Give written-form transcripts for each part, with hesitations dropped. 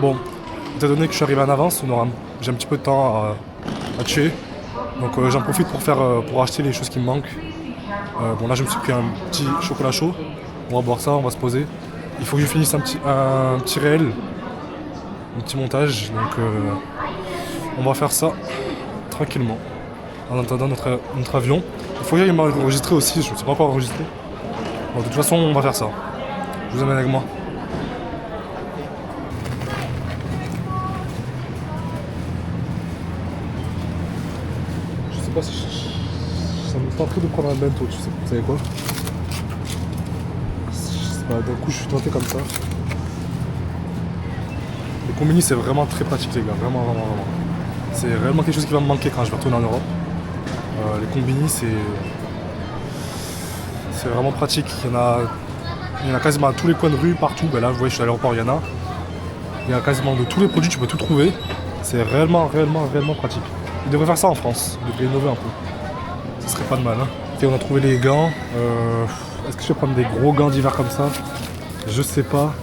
Bon, étant donné que je suis arrivé en avance, j'ai un petit peu de temps à tuer. Donc j'en profite pour acheter les choses qui me manquent. Bon là je me suis pris un petit chocolat chaud. On va boire ça, on va se poser. Il faut que je finisse un petit réel, un petit montage. Donc on va faire ça tranquillement. En attendant notre avion. Il faut que j'aille m'enregistrer aussi, je ne me suis pas encore enregistré. Bon, de toute façon on va faire ça. Je vous amène avec moi. Je sais pas si ça me tente trop de prendre un bento, tu sais, vous savez quoi? Je sais pas, d'un coup je suis tenté comme ça. Les combini c'est vraiment très pratique les gars, vraiment. C'est réellement quelque chose qui va me manquer quand je vais retourner en Europe. Les combini c'est vraiment pratique. Il y en a quasiment à tous les coins de rue, partout. Ben là vous voyez je suis à l'aéroport, il y en a. Il y a quasiment de tous les produits, tu peux tout trouver. C'est réellement pratique. Ils devraient faire ça en France, ils devraient innover un peu. Ce serait pas de mal. Hein. Ok, on a trouvé les gants. Est-ce que je vais prendre des gros gants d'hiver comme ça? Je sais pas.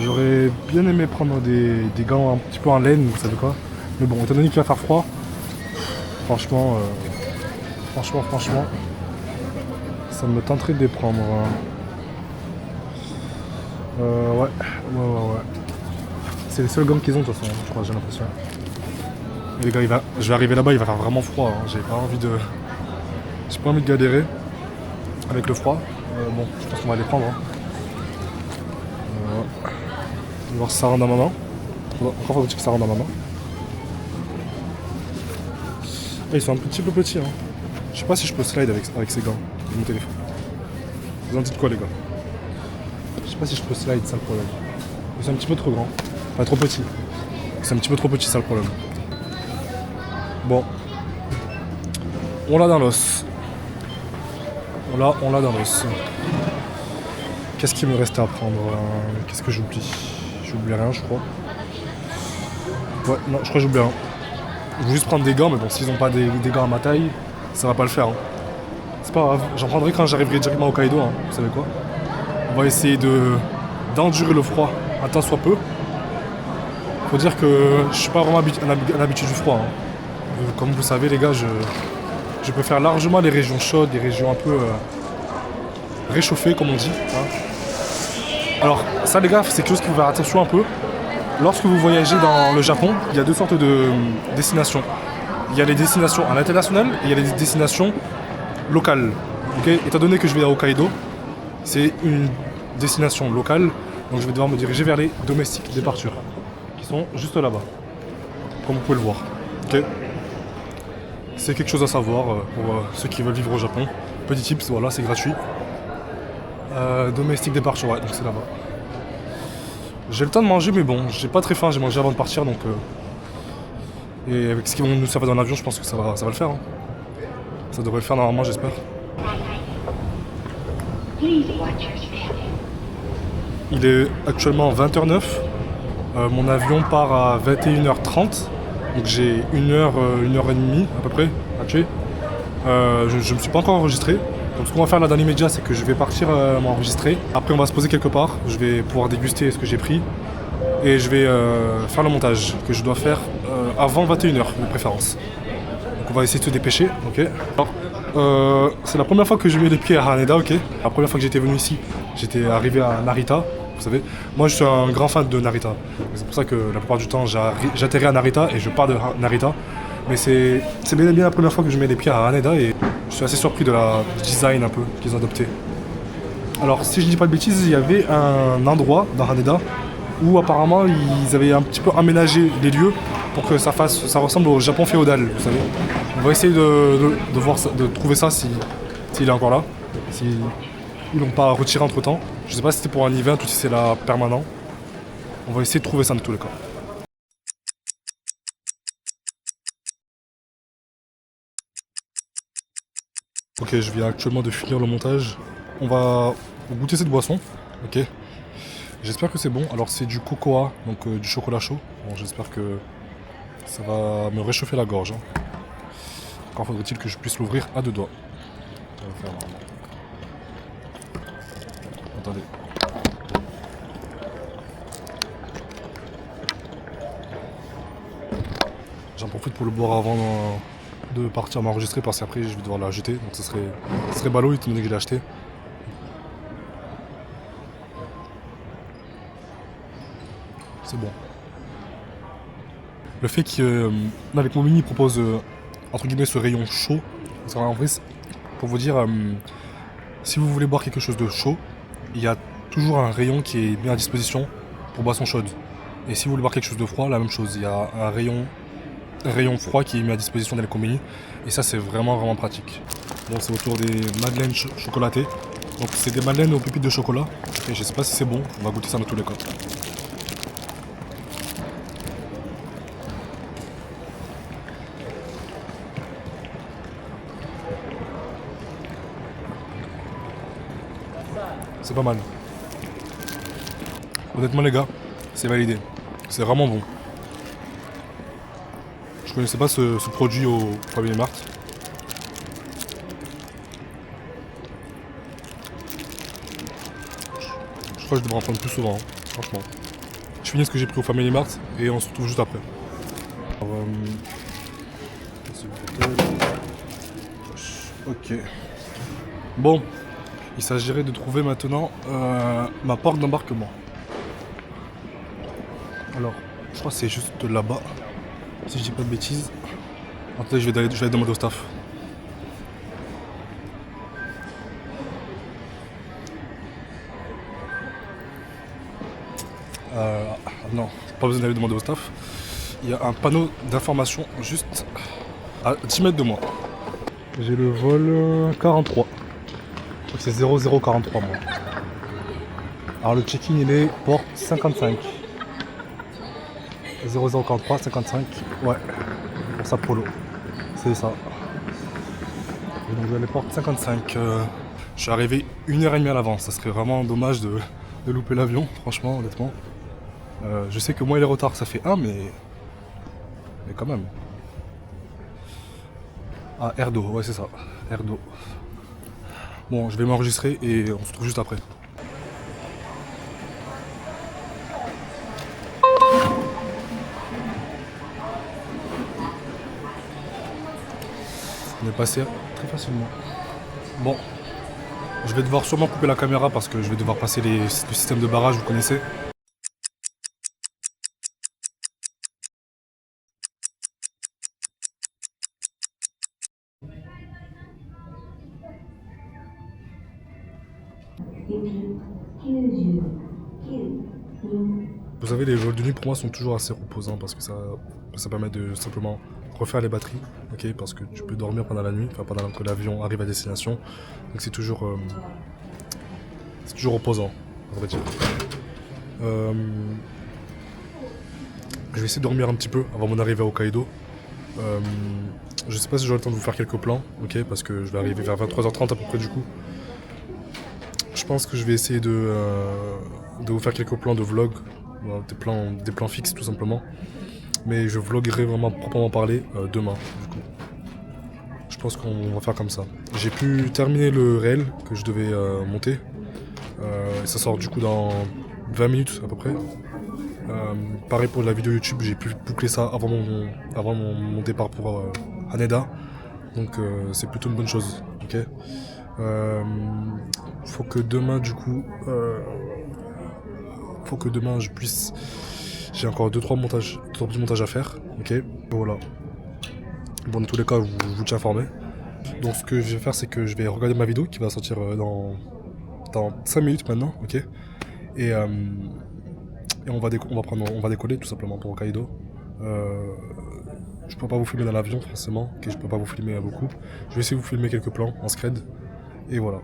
J'aurais bien aimé prendre des gants un petit peu en laine, vous savez quoi. Mais bon, étant donné qu'il va faire froid, franchement, ça me tenterait de les prendre. Ouais. C'est les seuls gants qu'ils ont de toute façon, je crois, j'ai l'impression. Et les gars, je vais arriver là-bas, il va faire vraiment froid. Hein. J'ai pas envie de galérer avec le froid. Bon, je pense qu'on va les prendre. Hein. On va voir si ça rentre dans ma main. Encore faut-il que ça rentre dans ma main. Ils sont un petit peu petits. Hein. Je sais pas si je peux slide avec ces gants de mon téléphone. Vous en dites quoi les gars? Je sais pas si je peux slide, c'est le problème. Ils sont un petit peu trop grands. Pas trop petits. C'est un petit peu trop petit, c'est le problème. Bon. On l'a dans l'os. On l'a dans l'os. Qu'est-ce qu'il me reste à prendre? Qu'est-ce que j'oublie? J'oublie rien, je crois. Ouais, non, je crois que j'oublie rien. Je vais juste prendre des gants, mais bon, s'ils n'ont pas des gants à ma taille, ça va pas le faire. Hein. C'est pas grave, j'en prendrai quand j'arriverai directement au Hokkaido, hein. Vous savez quoi? On va essayer d'endurer le froid un tant soit peu. Faut dire que je suis pas vraiment un habitué du froid. Hein. Comme vous savez, les gars, je peux faire largement les régions chaudes, les régions un peu réchauffées, comme on dit. Hein. Alors, ça, les gars, c'est quelque chose qu'il faut faire attention un peu. Lorsque vous voyagez dans le Japon, il y a deux sortes de destinations. Il y a les destinations à l'international et il y a les destinations locales. Okay, étant donné que je vais à Hokkaido, c'est une destination locale, donc je vais devoir me diriger vers les domestiques departure, qui sont juste là-bas, comme vous pouvez le voir. Okay. C'est quelque chose à savoir pour ceux qui veulent vivre au Japon. Petit tips, voilà, c'est gratuit. Domestique departure, ouais, donc c'est là-bas. J'ai le temps de manger, mais bon, j'ai pas très faim, j'ai mangé avant de partir, donc... Et avec ce qu'ils vont nous servir dans l'avion, je pense que ça va le faire. Hein. Ça devrait le faire normalement, j'espère. Il est actuellement 20h09. Mon avion part à 21h30. Donc j'ai 1h, 1h30 à peu près à tuer. Je me suis pas encore enregistré. Donc ce qu'on va faire là dans l'immédiat, c'est que je vais partir m'enregistrer. Après on va se poser quelque part. Je vais pouvoir déguster ce que j'ai pris. Et je vais faire le montage que je dois faire avant 21h de préférence. Donc on va essayer de se dépêcher, ok. Alors, c'est la première fois que je mets les pieds à Haneda, ok. La première fois que j'étais venu ici, j'étais arrivé à Narita, vous savez. Moi je suis un grand fan de Narita. C'est pour ça que la plupart du temps j'atterris à Narita et je pars de Narita. Mais c'est bien et bien la première fois que je mets les pieds à Haneda et je suis assez surpris du design un peu qu'ils ont adopté. Alors si je dis pas de bêtises, il y avait un endroit dans Haneda où apparemment ils avaient un petit peu aménagé les lieux pour que ça ressemble au Japon féodal, vous savez. On va essayer de voir ça, de trouver ça s'il est encore là, s'ils l'ont pas retiré entre temps. Je sais pas si c'était pour un event ou si c'est là permanent. On va essayer de trouver ça dans tous les cas. Ok, je viens actuellement de finir le montage. On va goûter cette boisson, ok. J'espère que c'est bon. Alors c'est du cocoa, donc du chocolat chaud. Bon, j'espère que ça va me réchauffer la gorge. Hein. Encore faudrait-il que je puisse l'ouvrir à deux doigts. On va faire normalement. Attendez. J'en profite pour le boire avant de partir m'enregistrer parce qu'après je vais devoir la jeter. Donc ce serait ballot étant donné que je l'ai acheté. C'est bon. Le fait qu'avec mon mini il propose entre guillemets ce rayon chaud, parce qu'en vrai, pour vous dire, si vous voulez boire quelque chose de chaud, il y a toujours un rayon qui est mis à disposition pour boissons chaudes. Et si vous voulez boire quelque chose de froid, la même chose. Il y a un rayon froid qui est mis à disposition dans les combini. Et ça, c'est vraiment pratique. Bon, c'est autour des madeleines chocolatées. Donc, c'est des madeleines aux pépites de chocolat. Et je sais pas si c'est bon. On va goûter ça dans tous les cas. C'est pas mal. Honnêtement les gars, c'est validé. C'est vraiment bon. Je connaissais pas ce produit au Family Mart. Je crois que je devrais en prendre plus souvent, hein, franchement. Je finis ce que j'ai pris au Family Mart et on se retrouve juste après. Alors, ok. Bon, il s'agirait de trouver maintenant ma porte d'embarquement. Alors, je crois que c'est juste là-bas, si je dis pas de bêtises. Attendez, je vais aller demander au staff. Non, pas besoin d'aller demander au staff. Il y a un panneau d'information juste à 10 mètres de moi. J'ai le vol 43. Je crois que c'est 0043 moi. Alors le check-in il est porte 55. 0043, 55. Ouais. Pour sa polo. C'est ça. Et donc je vais aller porte 55. Je suis arrivé 1h30 à l'avance. Ça serait vraiment dommage de louper l'avion, franchement, honnêtement. Je sais que moi et les retards ça fait 1 mais quand même. Ah, Erdo, ouais c'est ça, Erdo. Bon, je vais m'enregistrer et on se retrouve juste après. On est passé très facilement. Bon, je vais devoir sûrement couper la caméra parce que je vais devoir passer le système de barrage, vous connaissez. Vous savez, les vols de nuit pour moi sont toujours assez reposants parce que ça permet de simplement refaire les batteries, ok, parce que tu peux dormir pendant la nuit, enfin pendant que l'avion arrive à destination, donc c'est toujours reposant, on va dire. Je vais essayer de dormir un petit peu avant mon arrivée à Hokkaido. Je sais pas si j'aurai le temps de vous faire quelques plans, ok, parce que je vais arriver vers 23h30 à peu près du coup. Je pense que je vais essayer de vous faire quelques plans de vlog, des plans fixes tout simplement. Mais je vloguerai vraiment proprement parler demain du coup. Je pense qu'on va faire comme ça. J'ai pu terminer le réel que je devais monter. Et ça sort du coup dans 20 minutes à peu près. Pareil pour la vidéo YouTube, j'ai pu boucler ça avant mon départ pour Haneda. Donc c'est plutôt une bonne chose. Ok. Faut que demain du coup je puisse. J'ai encore 2-3 petits montages à faire. Ok. Voilà. Bon, dans tous les cas, je vous tiens informé. Donc ce que je vais faire, c'est que je vais regarder ma vidéo qui va sortir dans 5 minutes maintenant, ok. Et on va décoller tout simplement pour Hokkaido. Je peux pas vous filmer dans l'avion forcément, ok, je peux pas vous filmer beaucoup. Je vais essayer de vous filmer quelques plans en scred. Et voilà.